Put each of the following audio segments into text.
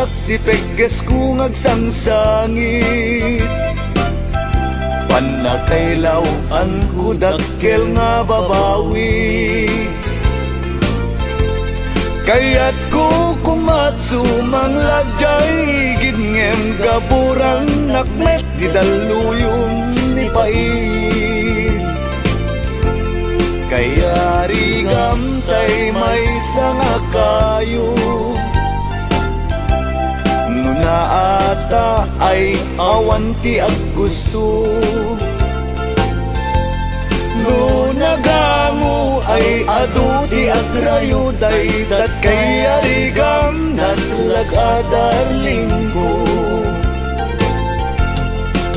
sak di pegges kung agsangsangit. Panakaylaw ang kudakkel nga babawi. Kaya't ko kumatsumang ladyay gidngem gaburan nakmet di daluyong ni pait. Kaya rigamtay may sanga kayo nuna ata ay awanti ag gusto. Nagamu ay aduti at rayuday tat kaya rigam naslag adarling ko.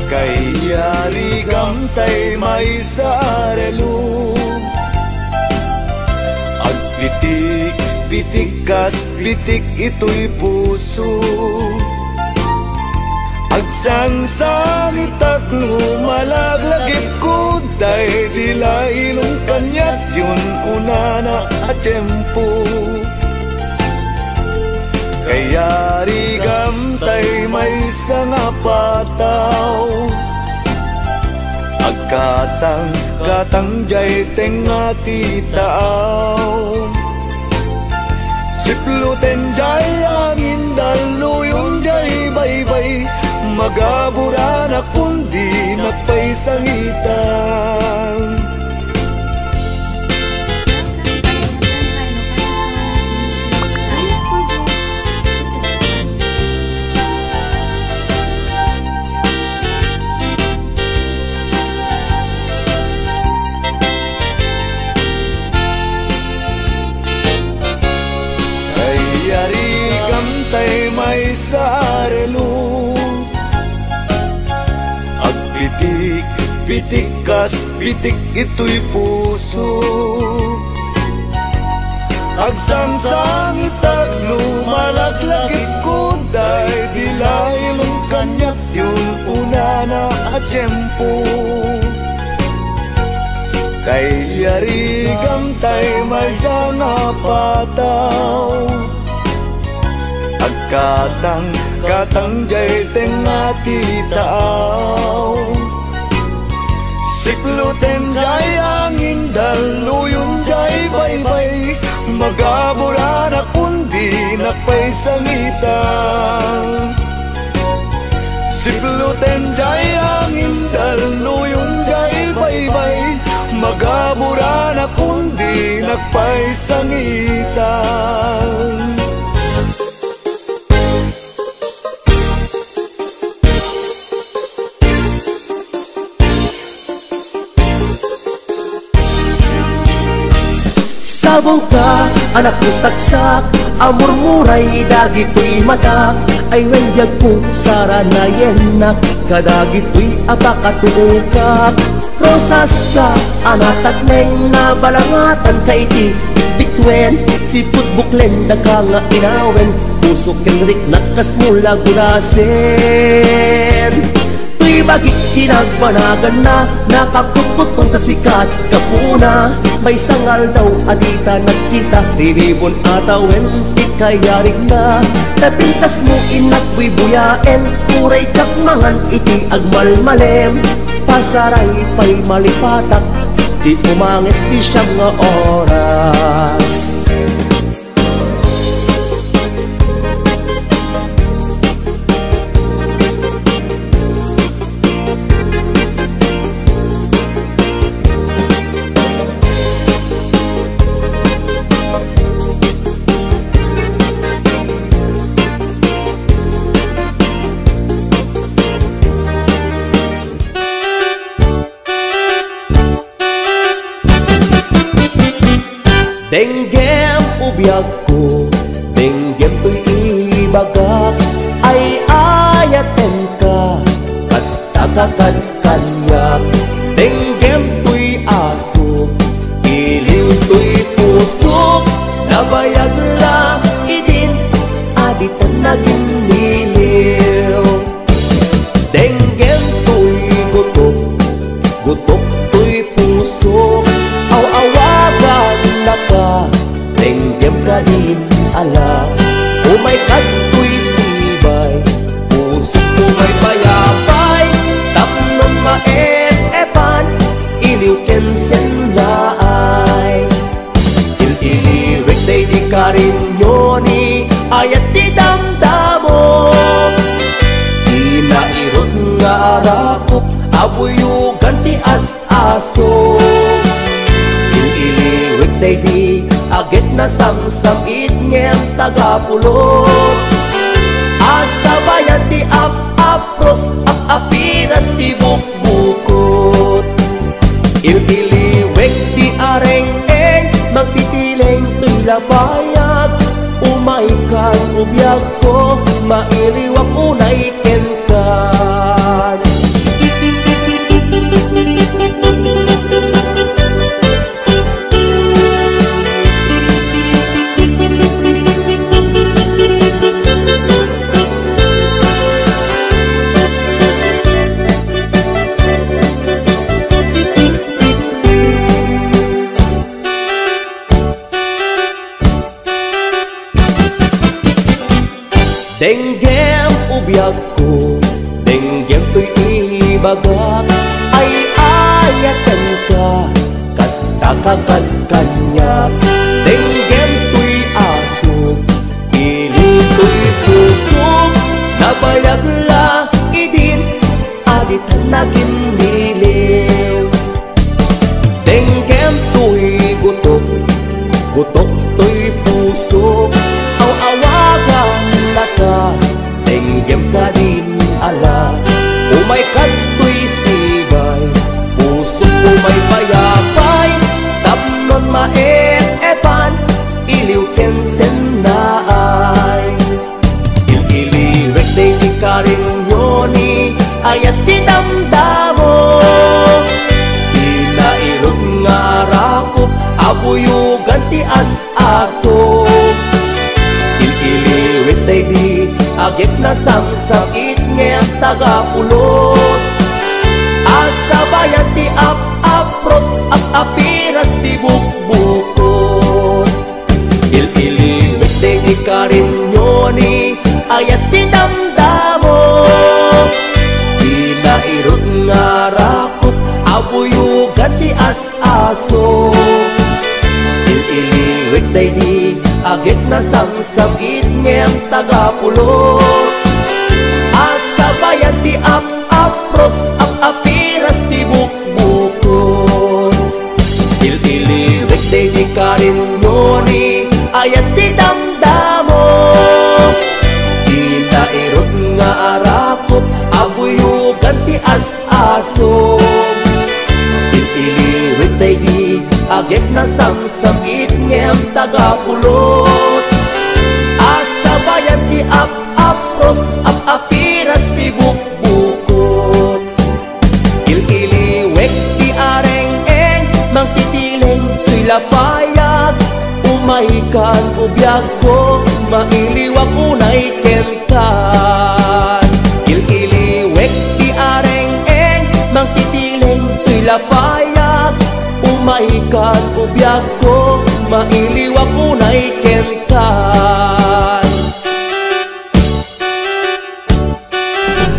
Kaya rigam tay may sarelo ag pitik kas pitik ito'y puso. Agsangsangit at lumalaglagip ko dahil dila ilong kanyat yun una na at tiyempo. Kaya rigam tay may sanga pataw agkatang jay tenga titaaw. Sipluten jay angin daluyong jay baybay magabura na kundi nagpaisangitan. Kaya rigam tay may sarelo pitik kas pitik ito'y puso. Agsangsangit at lumalaglagit ko dahil dila ilong kanyak yun una na at tiyempo. Kaya rigam tay may sana pataw agkatang jay tenga titaaw. Sikluten jay angin daluyong jay baybay magabura na kundi nagpaisangitan. Sikluten jay angin daluyong jay baybay magabura na kundi nagpaisangitan. Sabong ka, anak ko saksak, amurmuray dagito'y mata, ay wendyag ko saranayen na, kadagito'y apakatuukak. Rosas ka, anatat neng nabalangatan ka iti, bitwen, siput buklen, daga nga inawen, pusok kenrik nakas mula gulasen. Tuy bagit tinagpanagan na, nakakututong kasikat kapuna, may sangal daw adita nagkita, rinibon atawen, ikayarig na. Tapintas mo inakwi buyaen, uray kak mangan iti agmalmalem, pasaray pa'y malipatak, di umanges di siyang nga oras. Denggem ubiyag ko, denggem to'y ibagak, ay ayaten ka, basta kakad-kanyak. Denggem to'y aso, iliw to'y pusok, nabayag lang idin, aditan naging niliw. Denggem to'y gutok, gutok to'y pusok, aw-awagan na ka, denggem ka din ala. Umay kato'y iliw ken sen naay. Il-iliwek day di karinyo ni ayat di damdamo. Inairot nga arakop abuyugan ti as-aso. Il-iliwek day di agit na samsam itngem tagapulot. Asabayan ti ap-apros ap-apiras ti bukbukot. Il-iliwek di areng-eng magtitileng to'y labayag. Umaykan ubiyag ko mailiwak unay kenkan. Denggem ubiyag ko, denggem to'y ibagak. Ay ayatan ka, kasta kakagkanyak. Denggem to'y aso, piling to'y pusok. Nabayag la idin, aditan naging niliw. Denggem to'y gutok, gutok to'y pusok. Aw-awagan ka, denggem ka din ala. Umay kato'y sigay, pusok umay mayapay. Tapnon maep-epan, iliw ken sen naay. Il-iliwek day di karinyo ni ayat di damdamo. Inairot nga rakop abuyugan ti as-aso. Il-iliwek day di agit na samsam itngem tagapulot. Asabayan ti ap-apros ap-apiras ti bukbukot. Il-iliwek day di karinyo ni ayat ti damdamo. Inairot nga rakop abuyugan ti as-aso. Il-iliwek day di agit na samsam itngem tagapulot. Asabayan ti ap-apros ap-apiras ti bukbukot. Il-iliwek day di karinyo ni ayat ti damdamo. Inairot nga arakop abuyugan ti as-aso. Il-iliwek day di agit na samsam itngem tagapulot. Asabayan ti ap-apros ap-apiras ti bukbukot. Il-iliwek ti areng-eng mangtitileng to'y lapayag. Umaykan ubiyag ko mailiwak unay kenkan. Il-iliwek ti areng-eng mangtitileng to'y lapayag. Umaykan ubiyag ko mailiwak unay kenkan.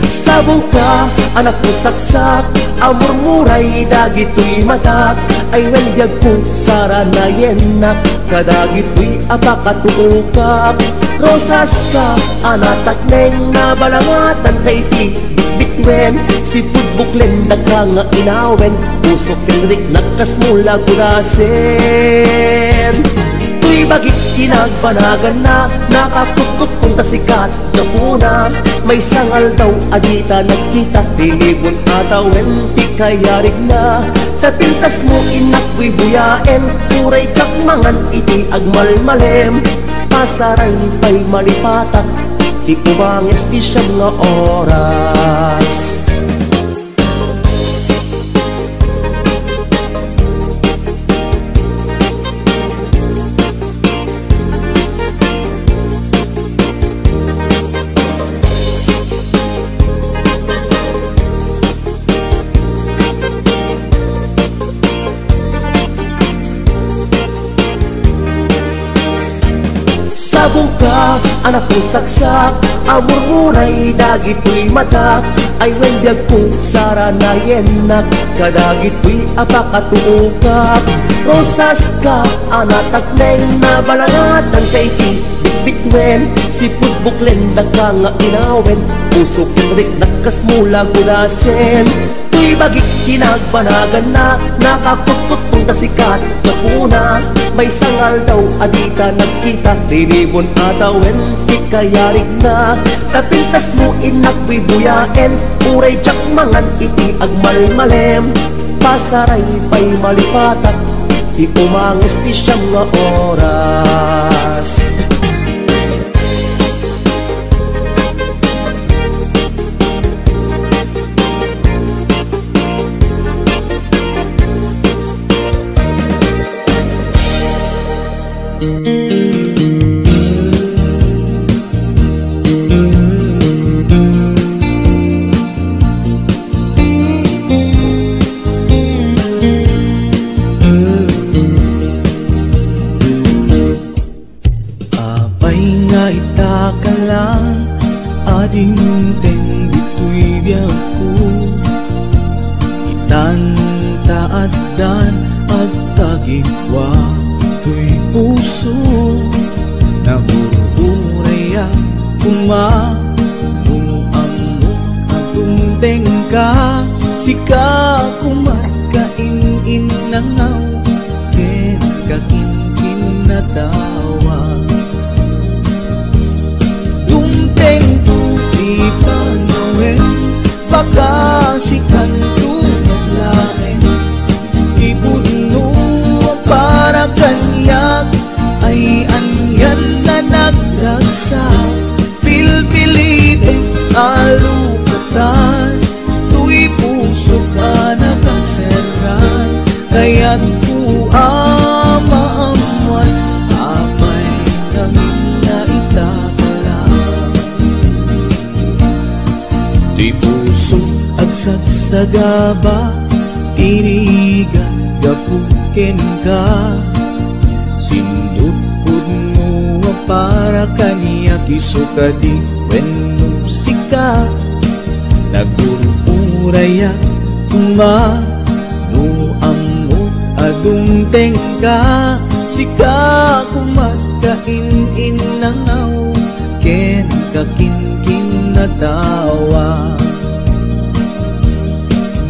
Sabong ka, anak ko saksak, amurmuray dagito'y matak. Ay wenbyag ko saranayen na, kadagito'y apakatuukak. Rosas ka, anatak neng nabalangatan kay ti bitwen. Si pudbuklen nagkanga inawen, pusok kenrik nagkasmula gulasen. Tuy bagit kinagbanagan na, nakatutok kung tasikat na una. May sangal daw agita nagkita, pilibon atawen ti kayarig na. Tapintas mo inakwi buyaen, uray kak mangan iti agmalmalem. Pasaray pa'y malipatak, di umanges ti siyam nga oras. Sabong ka, anak ko saksak, amor muray dagito'y mata. Ay wendyag ko saranayen nak, kadagito'y apakatuukap. Rosas ka, anatagneng na balangatan kay ti bitwen. Sipud buklen da ka nga inawen, pusok rik nakas mula gulasen. Tuy bagik kinagbanagan na, nakakututong tasikat kapuna. May sangal daw adita nagkita, rinibon atawen ikayarig na. Tapintas mo inakwi buyaen, uray tsak mangan iti agmalmalem. Pasaray pa'y malipatak, di umangis ti siyam nga oras. Ading-teng dito'y biyak ko, itan-taaddan at tagigwa to'y puso. Nabuburay kumanuamok ang tumteng ka. Sika kumatkain-in nangaw, ken kakin-kin natawa. Tumteng tuti panawen, baka sikan tumaglaen. Ibuno para kanyak, ay anyan na naglagsa. Pilpilitin alukatan, tuy puso ka nakaseran. Kaya't ku amaamuan, apay namin na itakala. Tuy puso agsagsagaba, tirigan gapuken ka. Sindutpud mo para kaniya kisukadi wenno sika. Nagururaya kumanuamot adung tengka. Sika kumatkain-in nangaw, ken kakin-kin natawa.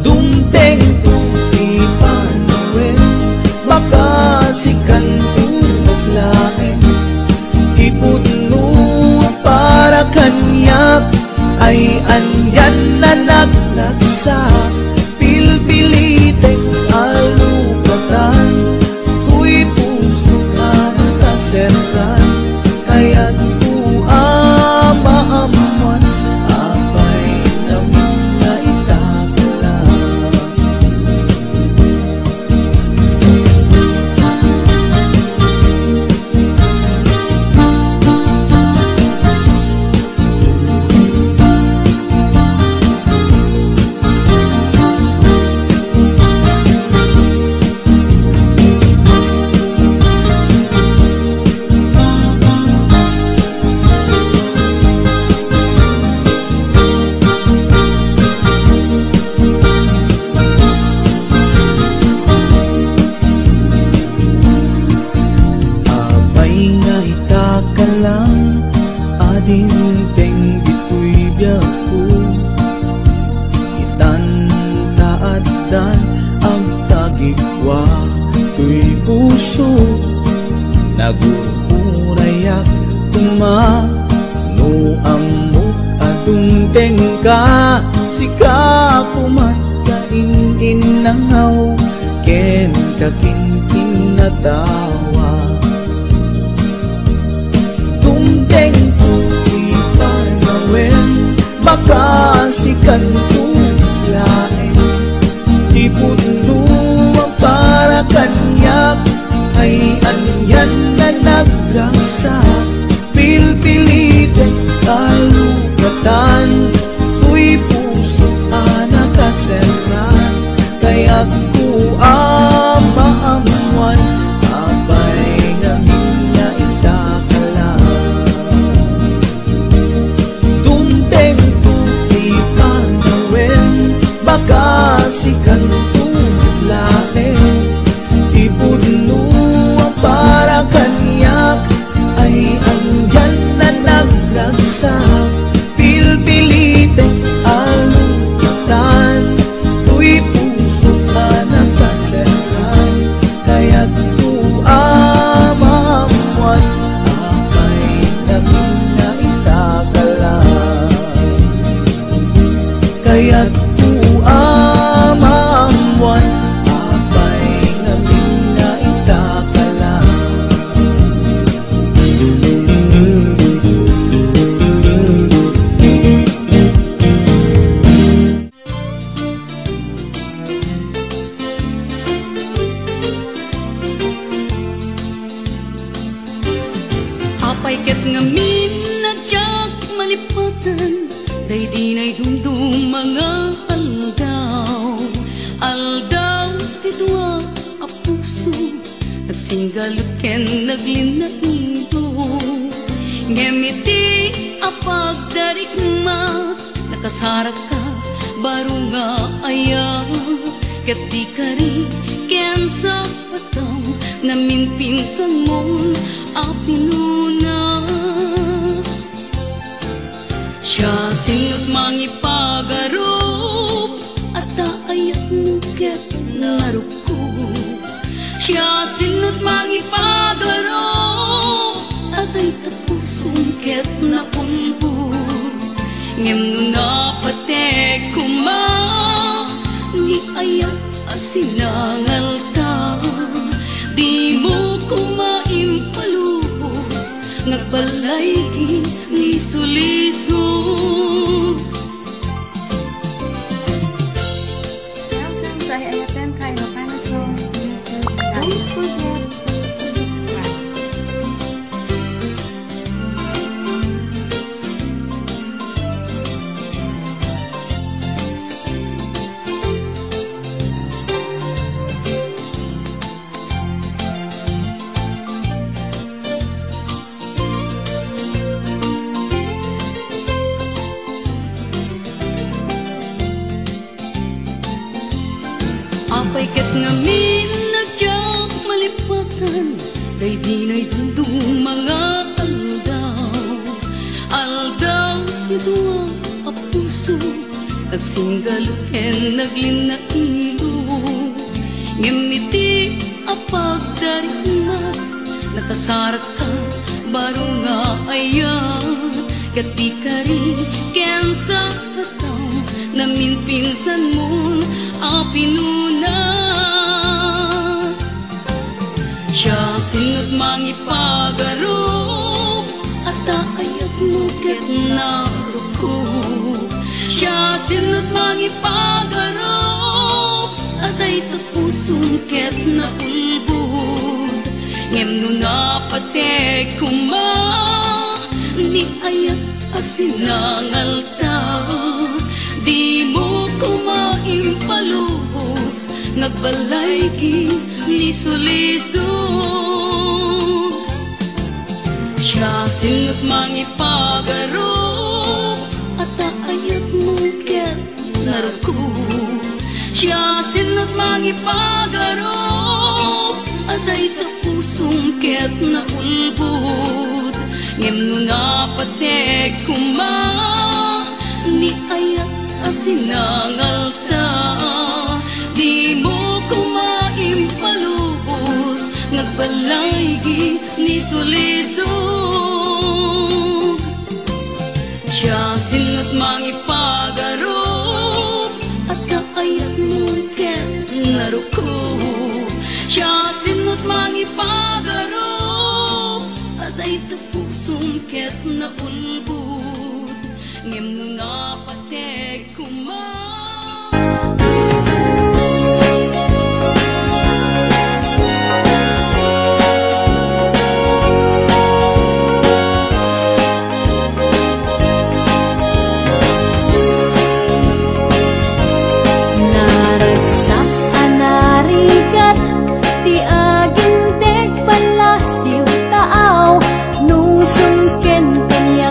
Dumteng tuti panawen, baka sikan tumaglaen. Ipuno para kanyak, ay anyan na naglagsa. Pilpilitek alukatan, tuy puso ka nakaseran. Kaya't ku amaamuan, apay namin na itakala. Ading-teng dito'y biyak ko, itan-taaddan ang tagigwa to'y puso. Nagururayak kumanuamok adung tengka. Sika kumatkain-in nangaw, ken kakin-kin natawa. Tumteng tuti panawen, baka sikan tumaglaen. Ipuno para kanyak, ay anyan na naglagsa. Pilpilitin alugatan, tuy puso nakaseran. Kaya't ku amaamuan, apay namin na itakala. sa pilpilite alukatan, tuy puso ka nagkasaran, kaya't tuamamuan apay namin na itakalang. Kaya't tuamamuan apay namin na itakalang. Apay ket ngamin nadyak malipatan, day dinay dumdum mga aldaw. Aldaw tidwa a puso, nagsinggalot ken naglinaido. Ngemiti a pagdarigma, nakasarak ka baro nga aya. Ket di kari ken sa pataw, namin pinsan mon a pinunas. Siya sinot mangipagarop, at ayat mo ket naruko. Siya sinot mangipagarop, at ay tapusong ket napulbo. Ngem no napatek kuma, ni ayat asinangal ta. Di mo kumaimpalubos, nagbalay ni suliso. Welcome to Ayaten Kaino Kana Song. Don't forget to subscribe. Apay ket ngamin nadyak malipatan, day dinay dumdum mga aldaw. Aldaw tidwa a puso, nagsinggalot ken naglinaido. Ngemiti a pagdarigma, nakasarak ka baro nga aya. Ket di kari ken sa pataw, namin pinsan mon a pinunas. Siya sinot mangipagarop, at ayat mo ket naruko. Siya sinot mangipagarop, at ay tapusong ket naulbod. Ngem no napatek kuma, ni ayat asinangal ta. Di mo kumaimpalubos, nagbalay liso-liso. Siya sinot mangipagarop, at ayat mo ket naruko. Siya sinot mangipagarop, at ay tapusong ket naulbod. Ngem no napatek kuma, ni ayat asinangal ta. Di mo kumaimpalubos, nagbalay ni suliso. Siya sinot mangipagarop, at kaayat mo ket naruko. Siya sinot mangipagarop, at ay tapusong ket naulbod. Ngem no napatek kuma. Naragsak anarigat, ti aging tek palasiw taaw, nung sungken kanya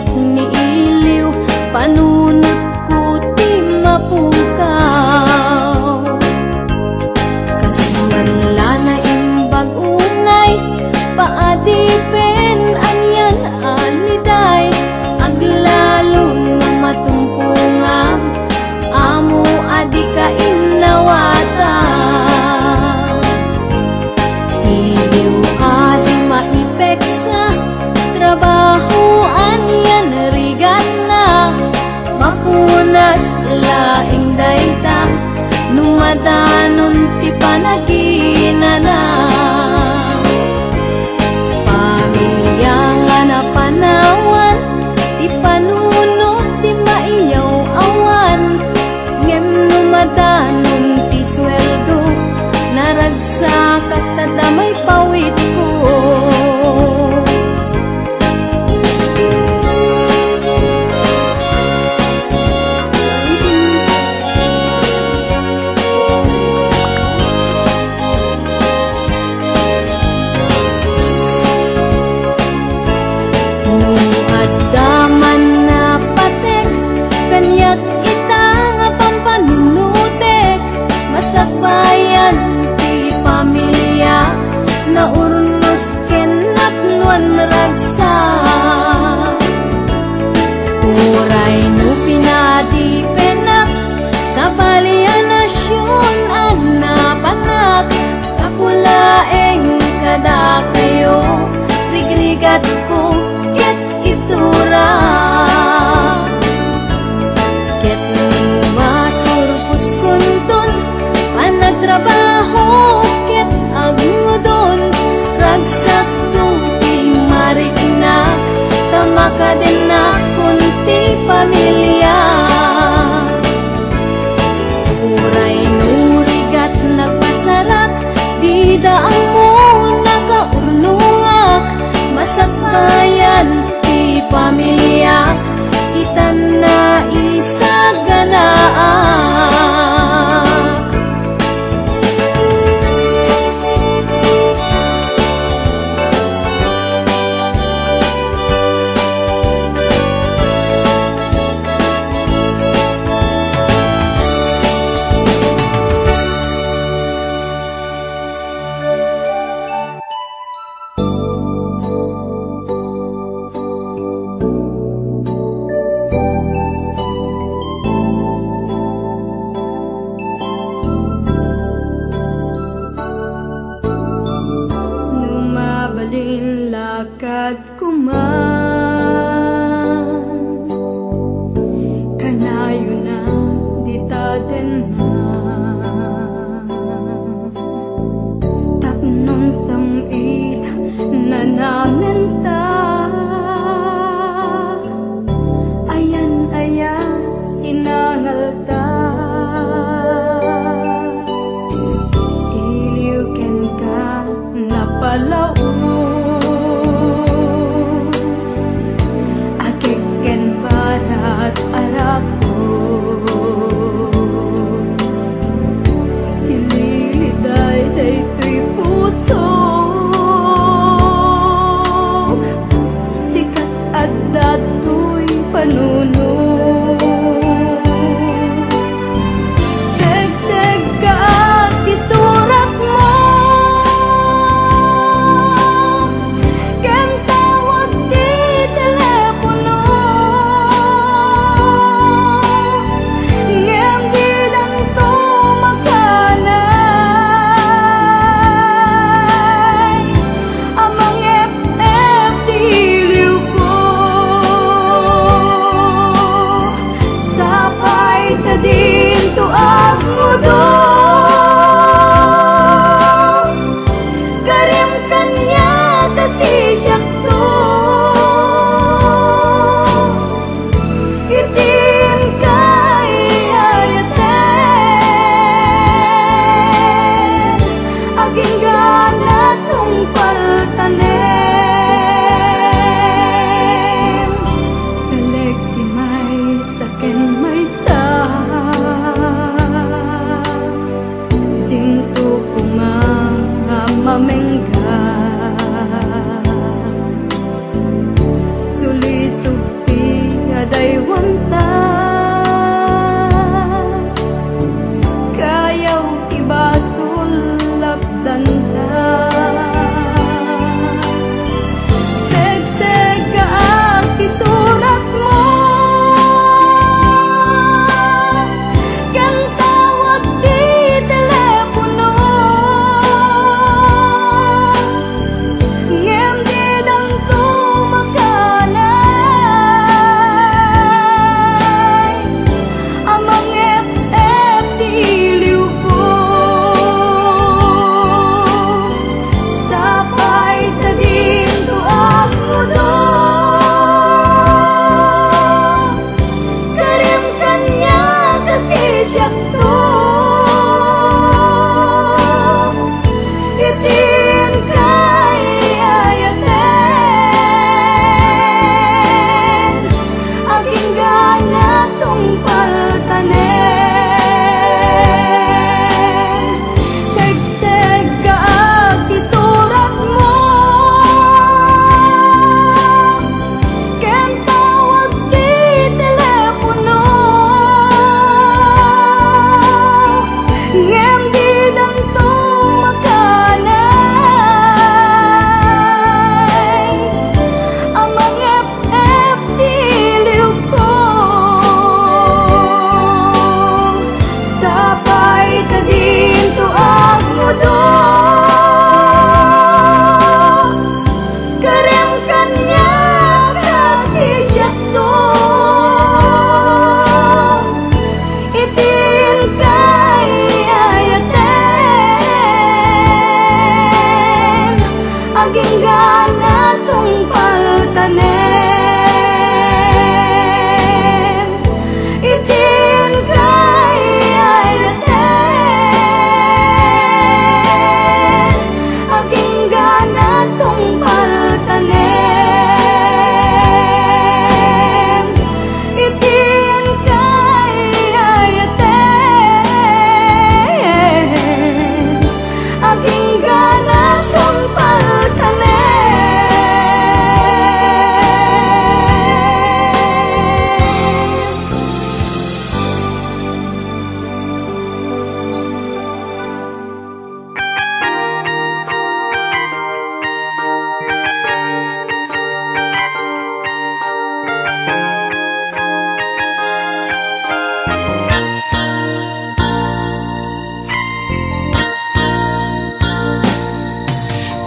lagi na pamilya nga na panawan, ti panunot ti maiyaw awan, ngem numadanon ti sweldo, naragsak at tadamay pawit ko. Sakbayan ti pamilya na urnos kenat nuan ragsa, uray no pinadi penak sa balian nasyon ang napanak, kapulaeng kada kayo rigrigat ko ket itura. Trabaho ket agudon, ragsak tuting mariknak, tamaka din na kunti pamilya. Uray nurigat nagpasarak, di daang mo nakaurnungak, masakbayan ti pamilya, itan na isaganaan. Lakad kuman kanayo na ditaden na tapnon samit na namin ta ayan sinangal ta iliuken ka napalaw arap ko sililiday daytoy puso sikat at datoy panuno segseg ka isurat mo ken tawag di telepono mamengga aging gana tungpal tanem itin kay ayaten aging gana tungpal tanem itin kay ayaten aging gana tungpal tanem.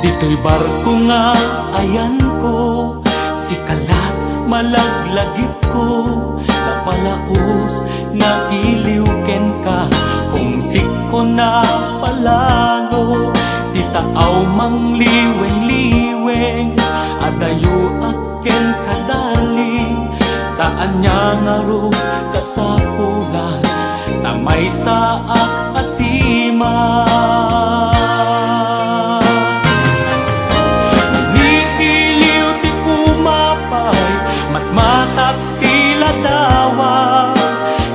Dito'y barko nga ayan ko, si kalat malaglagip ko, napalaos na iliw ken ka, humsik ko na palalo, di taaw mang liweng-liweng, adayo aken kadaling, taan niya nga ro kasapulan, tamay sa asima. Matmatak tila dawa,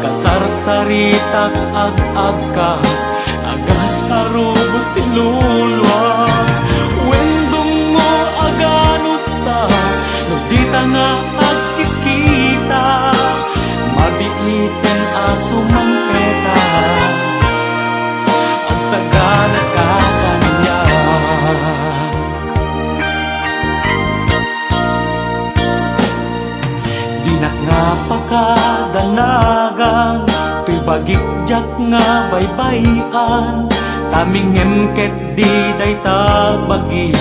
kasarsaritak ag-ag ka, agad arubos ti lulwa. Wendong mo aganus ta, no di ta nga agkikita, mabiiten aso man peta, ang sagana ka kanya. Dinak nga pakadanagan, tuy bagikjak nga baybayan, tamingem ket di day tabagi,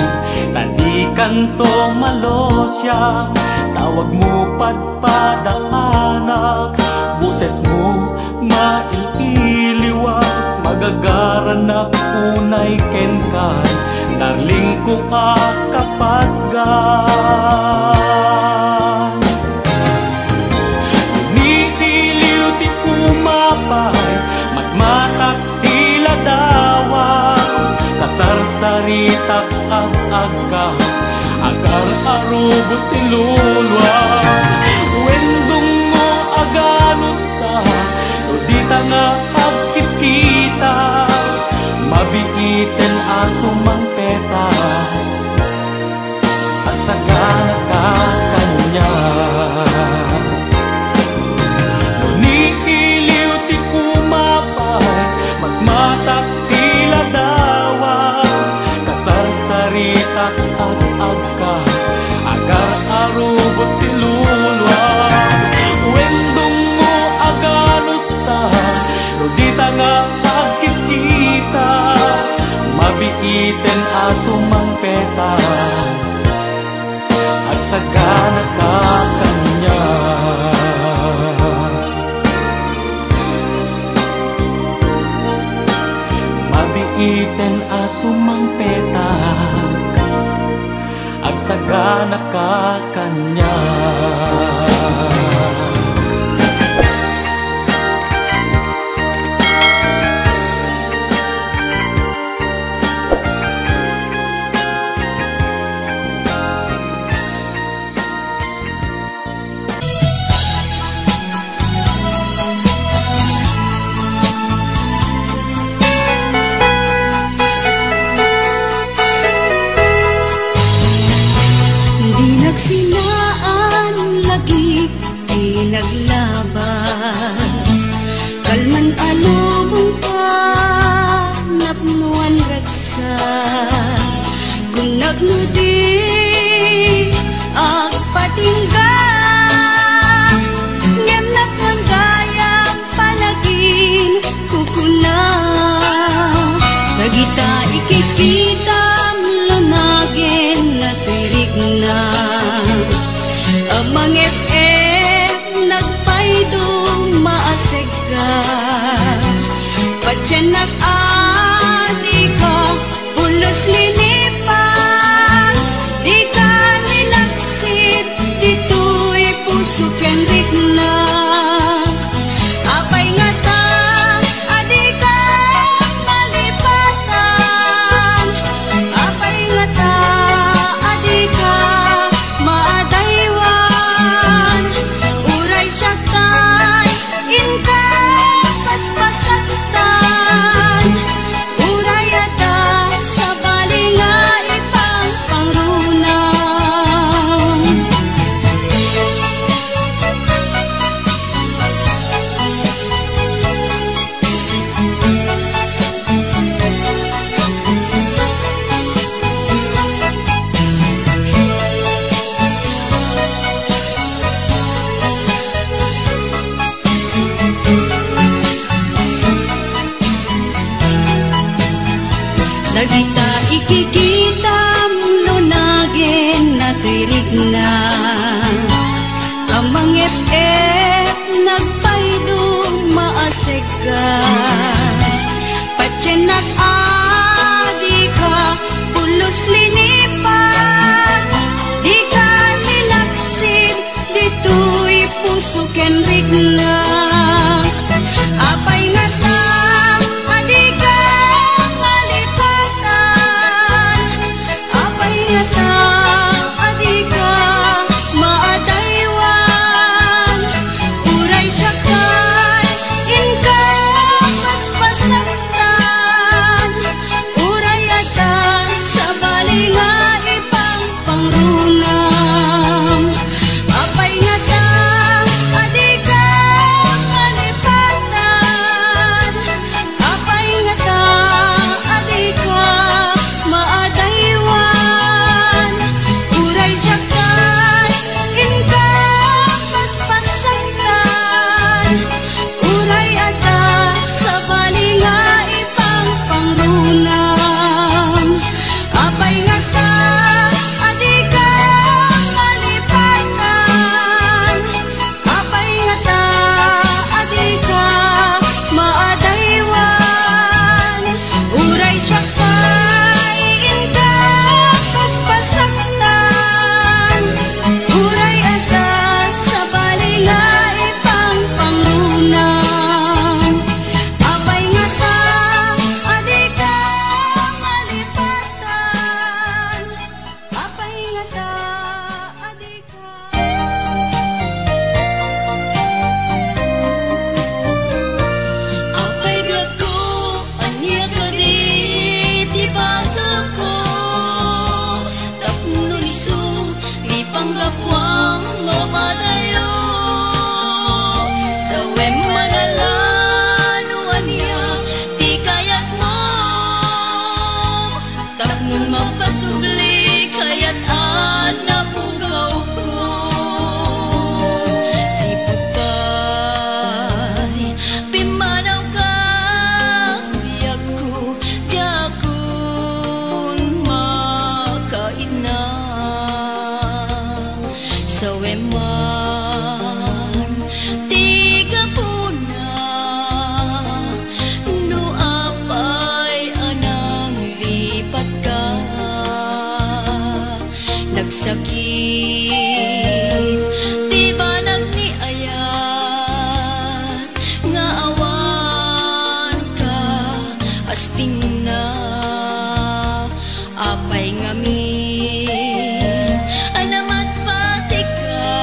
tadikan to malosya, tawag mo padpadaanak, buses mo maililiwag, magagaran na unay ken kan, darling ko kapaggan. Matmatak tila dawa, kasarsaritak ag-ag ka, agar arubos ti lulwa. Wendong mo aganus ta, no di ta nga agkikita, mabiiten aso mang peta, at sagana ka kanya. Matmatak tila dawa, kasarsaritak ag-ag ka, agar arubos ti lulwa. Wendong mo aganus ta, no di ta nga agkikita, mabiiten aso mang peta, at sagana ka kanya. Iten aso mang petak, agsagana ka kanya. Sinaan lagi di naglabas, kalman alubong pa napmuan raksa, kung nagludi agpatingga, ngem nakon gayang palagin kukuna, nagita ikikita lunagin na tirik na. Amang FM nagpaydong maaseg ka, padyanak ani ka, ulos linipan, Nagsakit, di ba nagniayat nga awan ka asping na apay ngamin anamat patik ka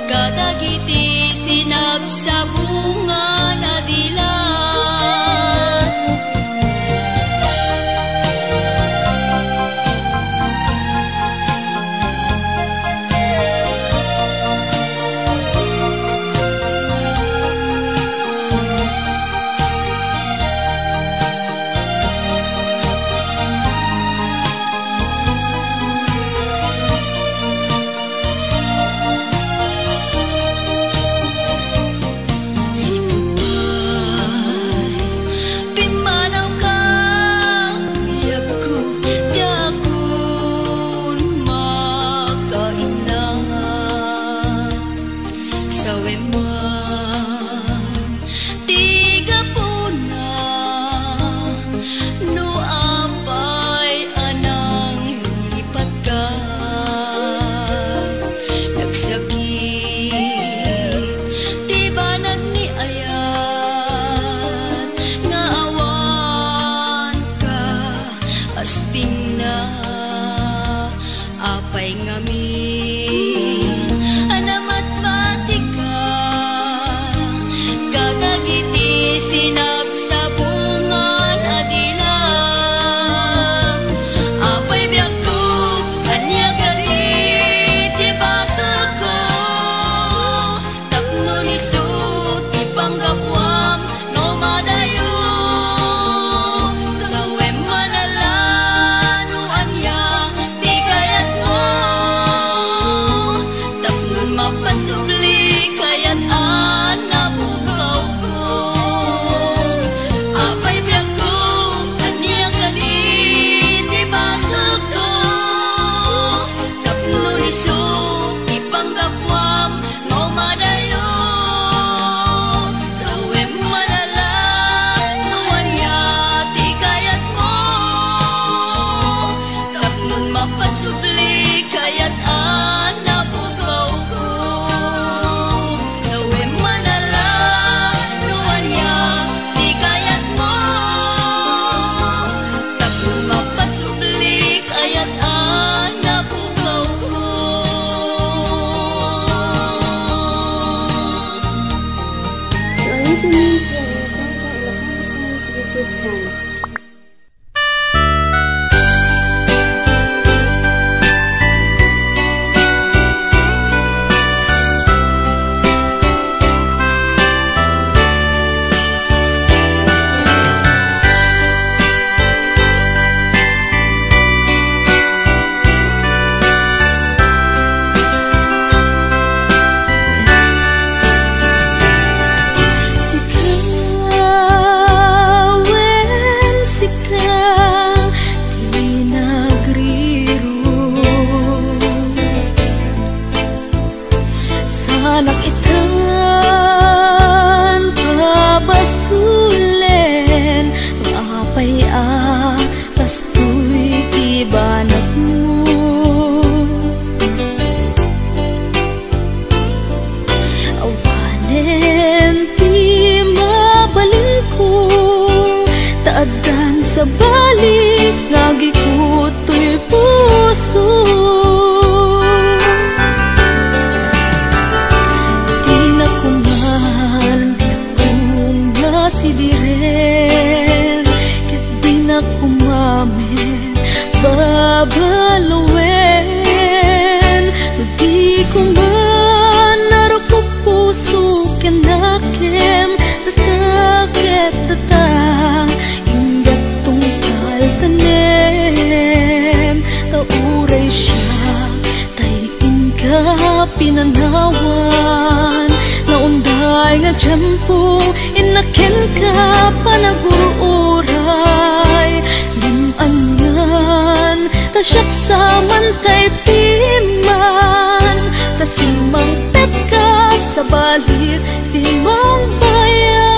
kadagiti sinab sa bunga na dila. puso. Di na kuman kung nasidiren, ket di na kumamen babaluen. Di kuman naro ko puso kenakem tataket tatang ingat tungkal tanem. Tauray siya tayin ka pinanawan, naunday nga tiyempo inaken ka panagururay. Limangan tasyak saman tay piman, tasimang tep ka sa balit simang bayan.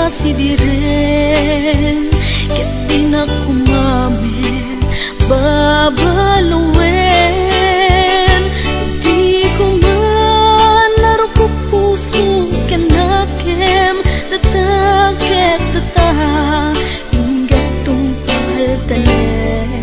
Sidiren, ket di na kumamen babaluen. Di kuman naro ko puso kenakem tataket tatang ingat tungkal tanem.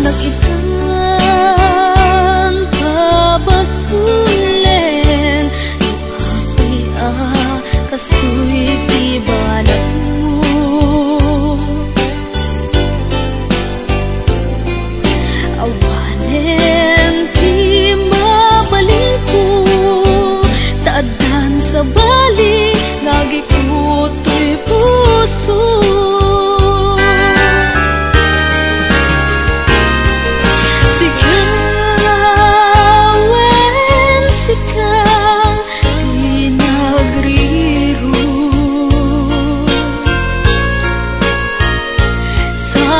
Nakitan pabasulen, luhapi kastoy tibanan mo. Awanen ti mabalin ko, taadan sa bali nagikuto'y puso.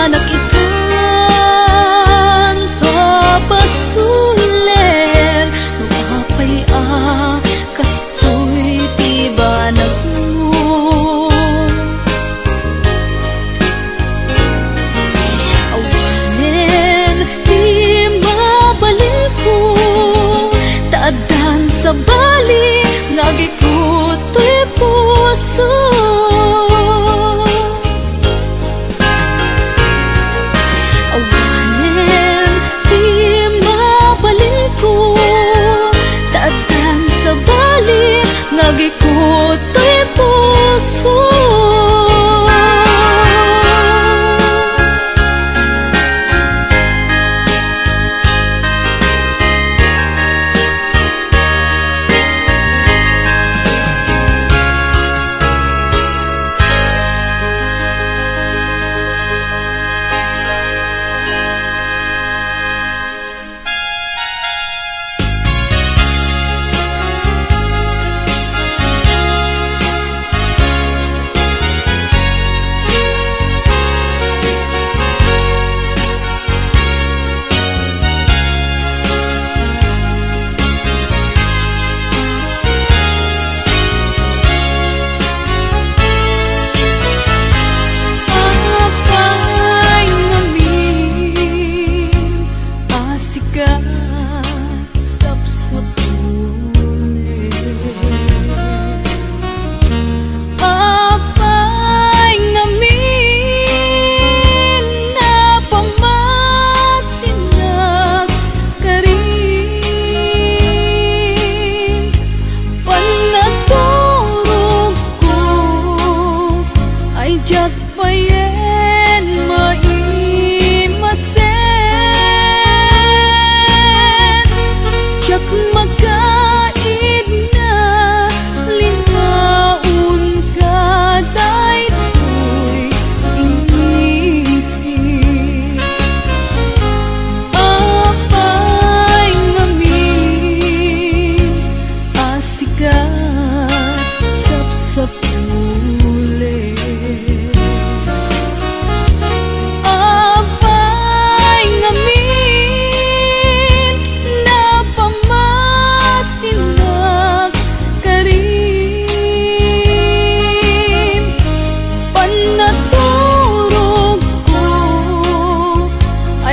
Nakitan pabasulen, luapay kastoy tibanag mo. Awanen di mabalin ko, taadan sa bali ngagikuto'y puso. Ngagikuto'y puso.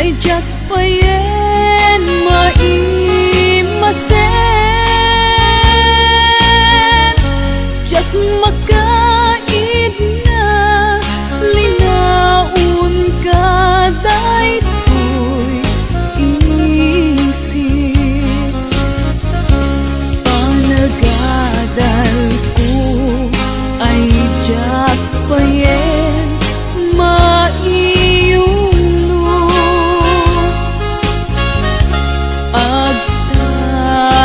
ay jak payen maimasen jak makaid na linaun ka daytoy isip panagadal ko ay jak payen maiyuno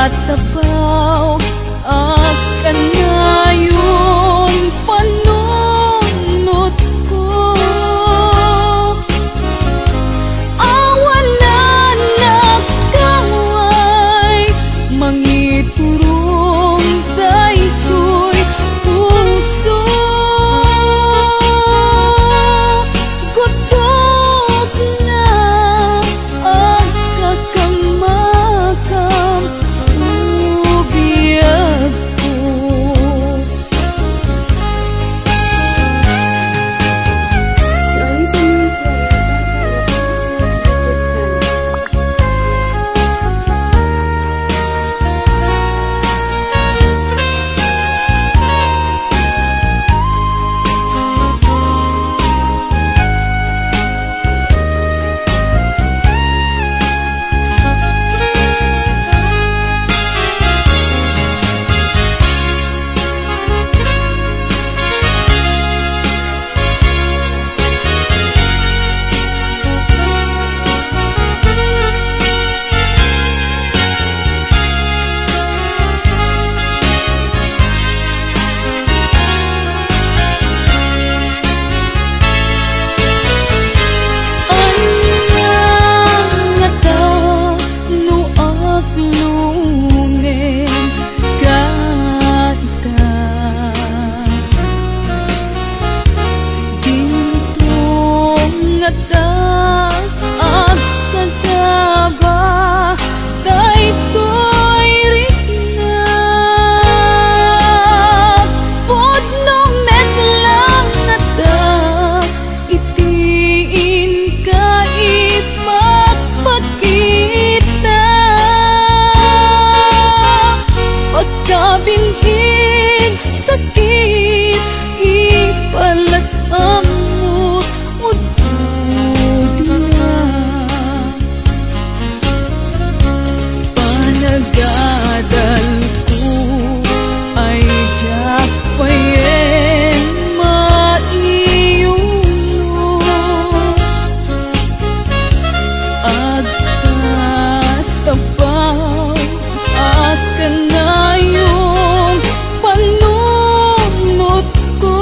agtatapaw akan ngayon panunod ko awalan nagkaway mangiturong daytoy puso gutok na ang kakamakam ubiyag ko. Pagkabintig sakit ipalat amot udod na panagadal ko ay jak payen maiyuno agtatapaw akan ngayon panunod ko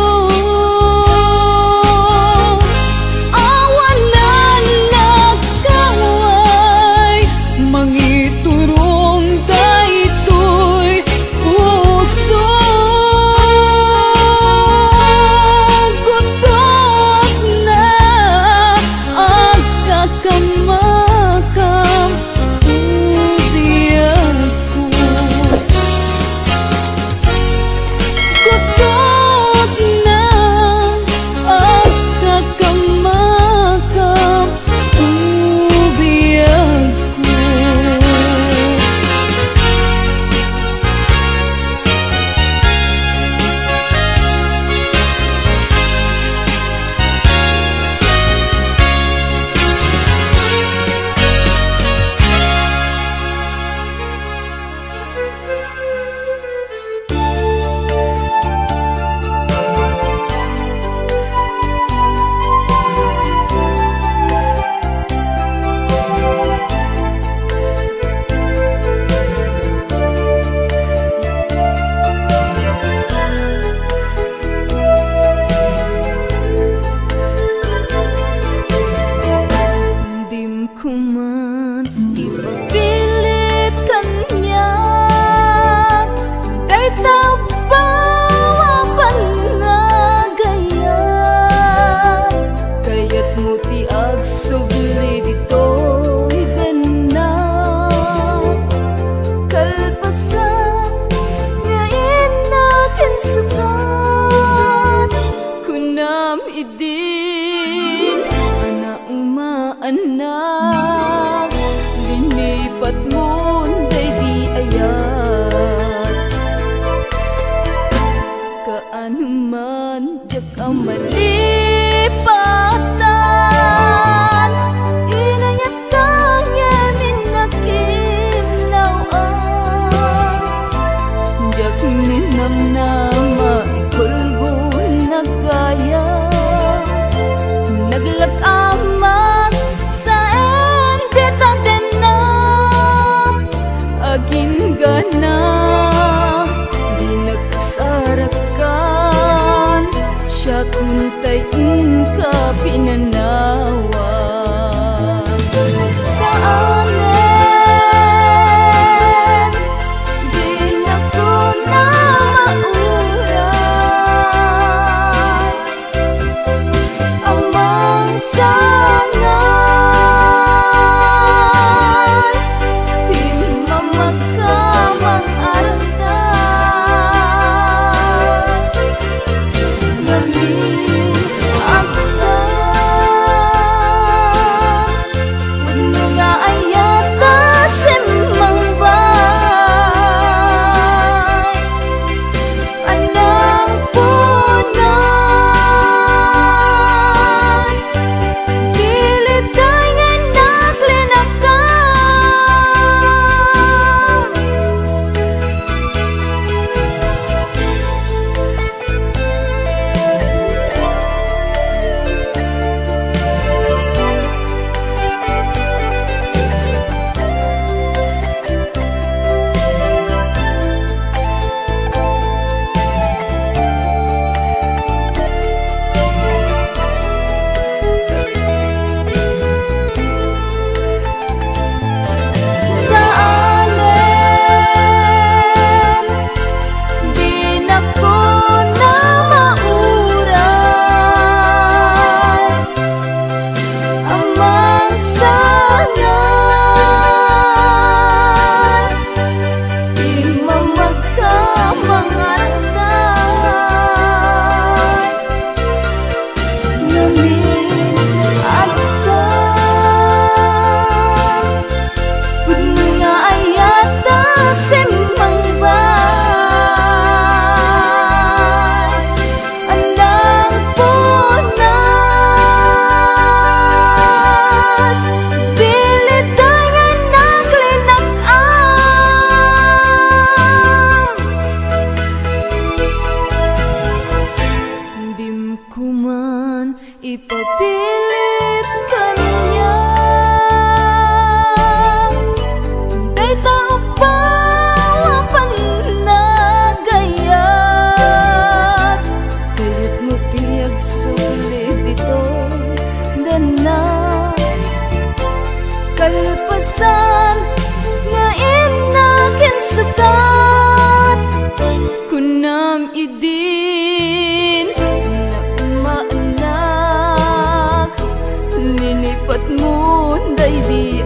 awalan nagkaway mangiturong daytoy puso gutok na ang kakamakam ubiyag ko. Gutok na ang kakamakam ubiyag ko. Dim ko man ipapilit kanya day tabawa panagayan kaya't muti ag subli dito'y ganap kalpasan ngayon natin sukat kunam idin ana uma ana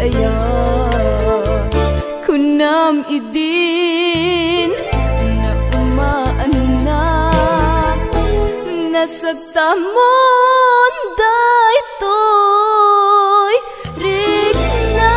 ayan. Kunam idin na umaan na nasagtamon daytoy rigna.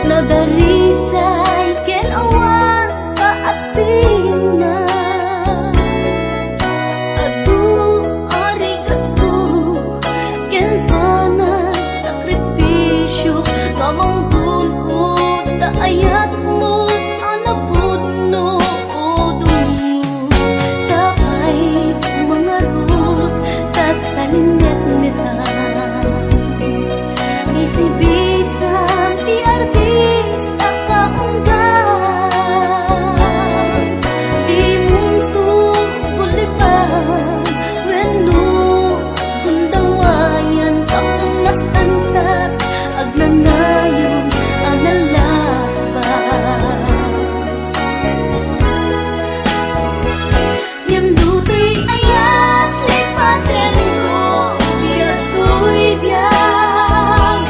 Nadarisay ken awan kaaspin na adu arigato ken panag sakripisyo lamang bunod ta ayat mo anabot no udong sakay mga rut ta salinget-metan bisibisam ti arbis akaunggan di muntog kulipan wenno gundawayan takang nasantak agnanayon analas pa yang dutoy ayat lipaten ko biyatoy biyag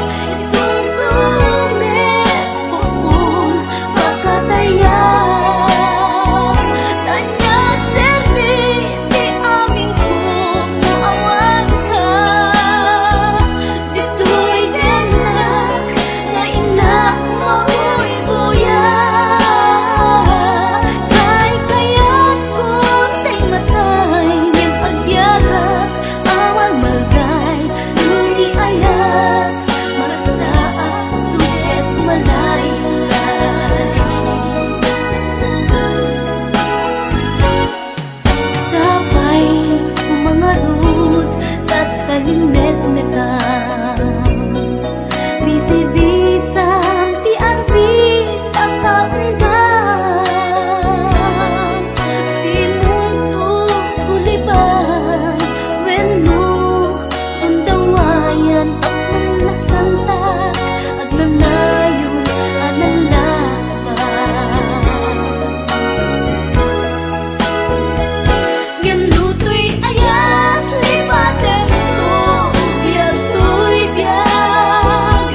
bisibisam ti arbis akaunggan di muntog kuliban wenno gundawayan takong nasantak agnanayon analas pa gandutoy ayat lipaten ko biyagtoy biyag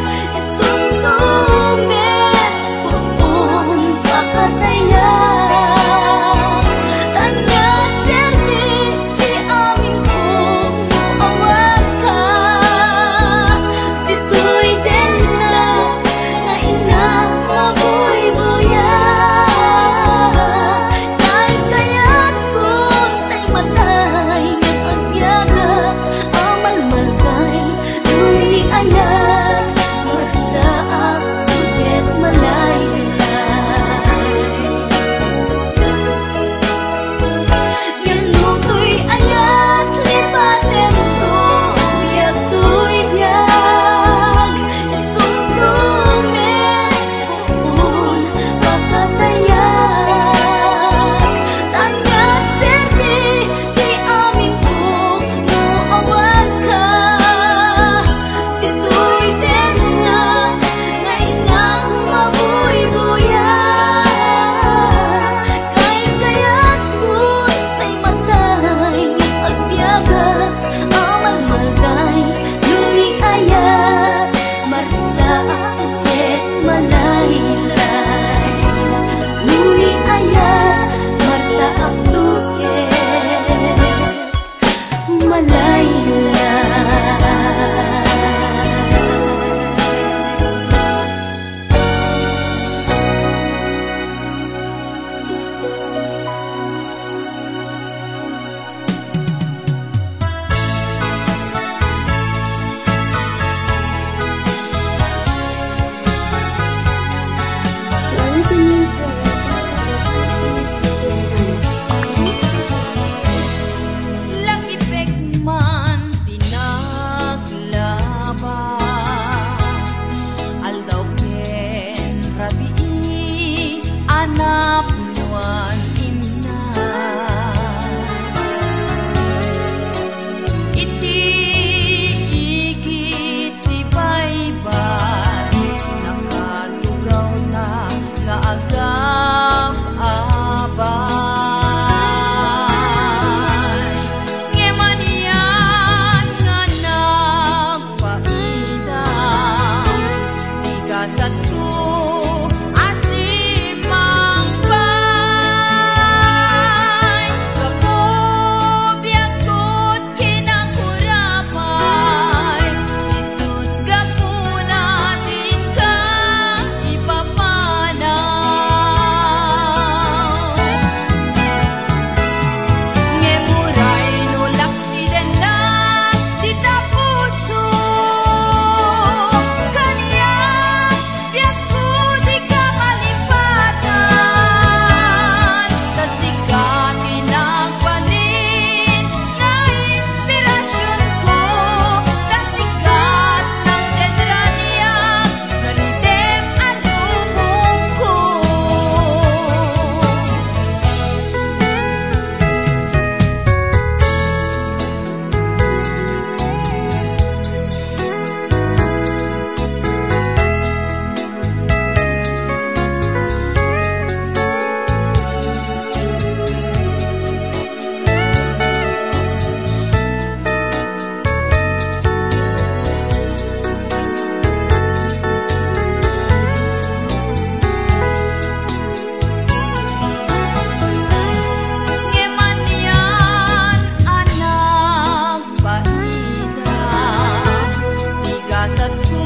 kasat ko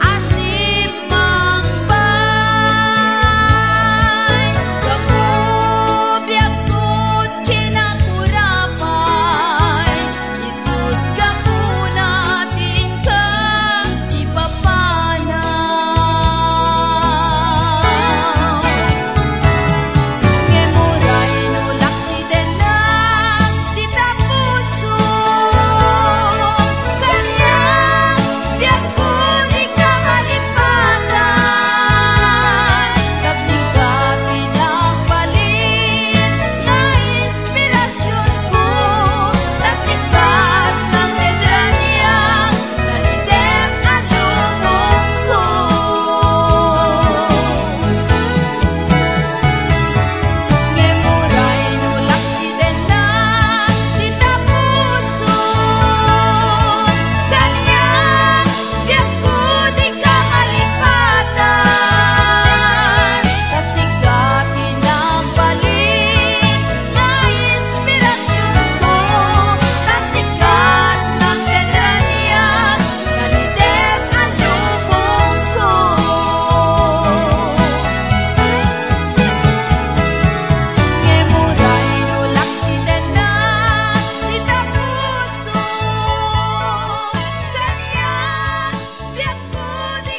asim mangbay kapubyak ko't kinakurapay isut gamunatin kang ipapanaw ngemuray nulak si denang di tapuso kanyang biyak ko di kamalipatan kapsikat pinagbalik na inspirasyon ko sa sikat ng medranyang nalidem at lubong ko ngemuray nulak si denang di tapuso kanyang biyak ko di kamalipatan kasikat pinagbalik na inspirasyon ko sa sikat ng medranyang nalidem ang lubong ko ngemuray nulak si denang di tapuso kanyang biyak ko di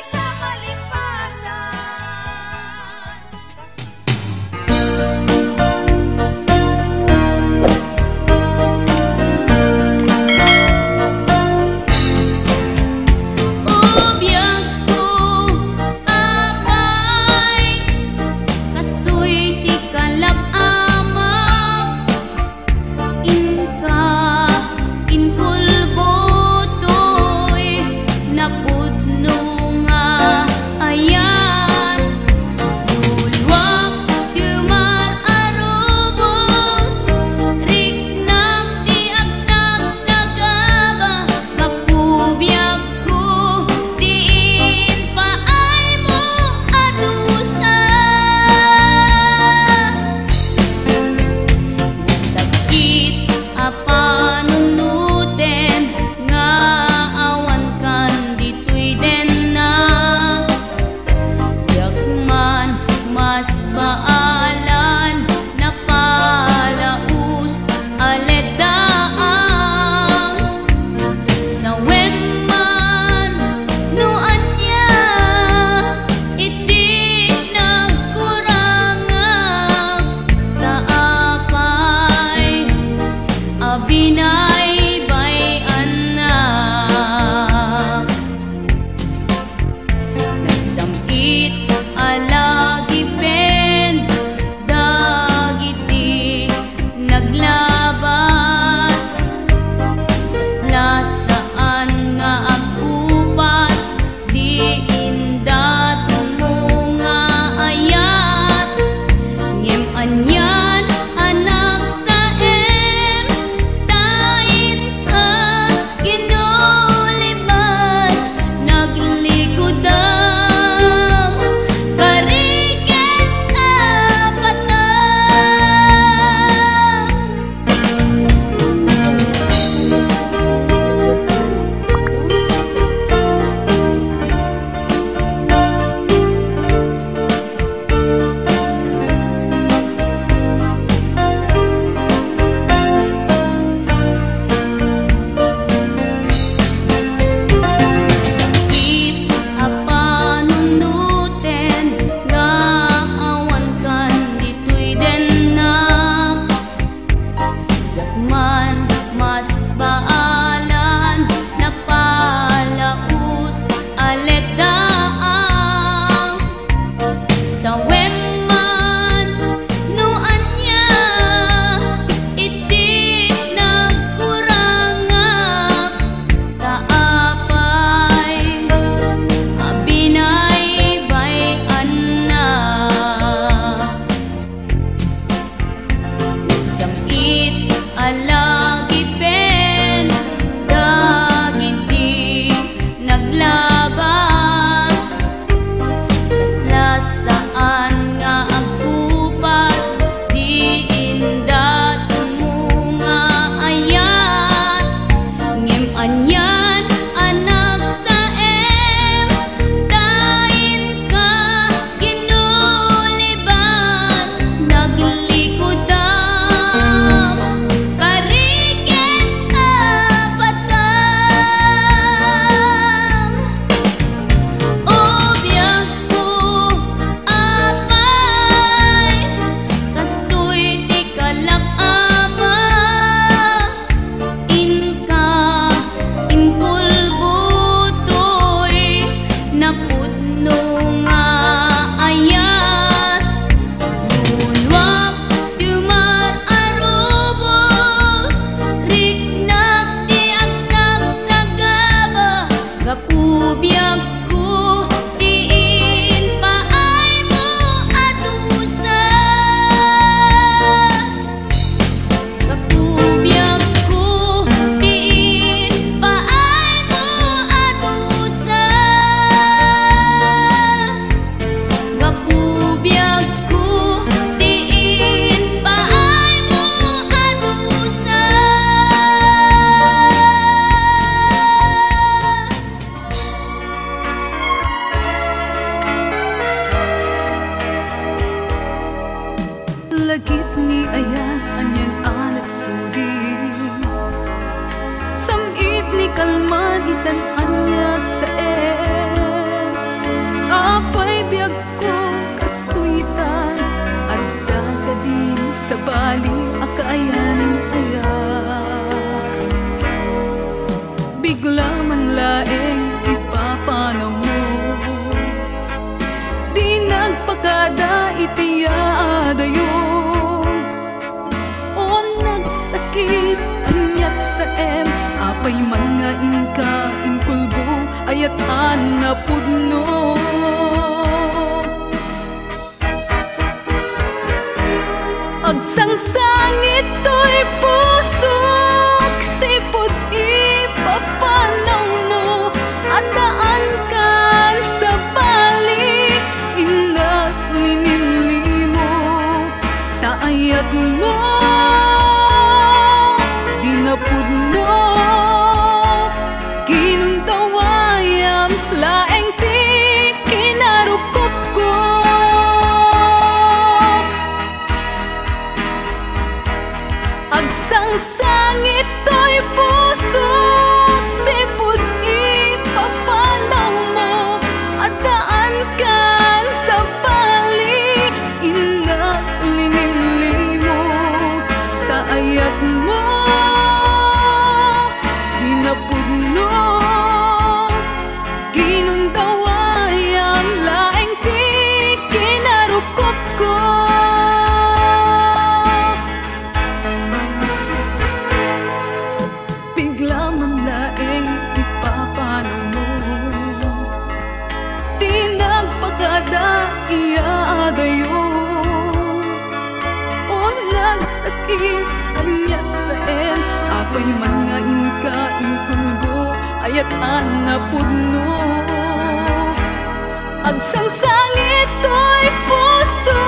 Ubiyag ko apay kastoy ti kalab-amag inka inkulbotoy napudno nga ayan lulwak dumar arubos riknak ti agsak sa gaba kapubiyag ko diin paay mo adusa sakit apanunuten nga awan kan ditoy dennak yakman mas baalan na palaus aledaang sa wemman no anya iti nagkurangag taapay abinay bay anak nagsamit alagi pen dagiti naglabas lasaan nga agkupas di inda tumunga ayat ngem anyan anak sa tain ka ginuliban naglikudam kariken sa batang sakit apanunuten nga awan kan ditoy dennak jakman mas baalan na palaus aledaang sa wemman no anya iti nagkurangak taapay abinay bay anak sakit alagi pen dagiti naglabas lasaan nga agkupas di inda tumunga ayat ngem anyan anak ayatan na pudno. Agsangsangit to'y pusok, sipot ipapanaw mo, at daan kan sa bali, ina't linili mo, taayat mo, di na pudno, ginuntawayam, laeng ti kinarukop ko. Agsangsangit to'y pusok, sipot ipapanaw mo, at daan kan sa bali, ina't linili mo, taayat mo, di na pudno, ginuntawayam, laeng ti kinarukop ko. Bigla man laeng ipapanaw mo, di nagpagada iadayo, o nagsakit anyat sa en, apay man nga inka inkulgo, ayatan na pudno. Agsangsangit to'y puso,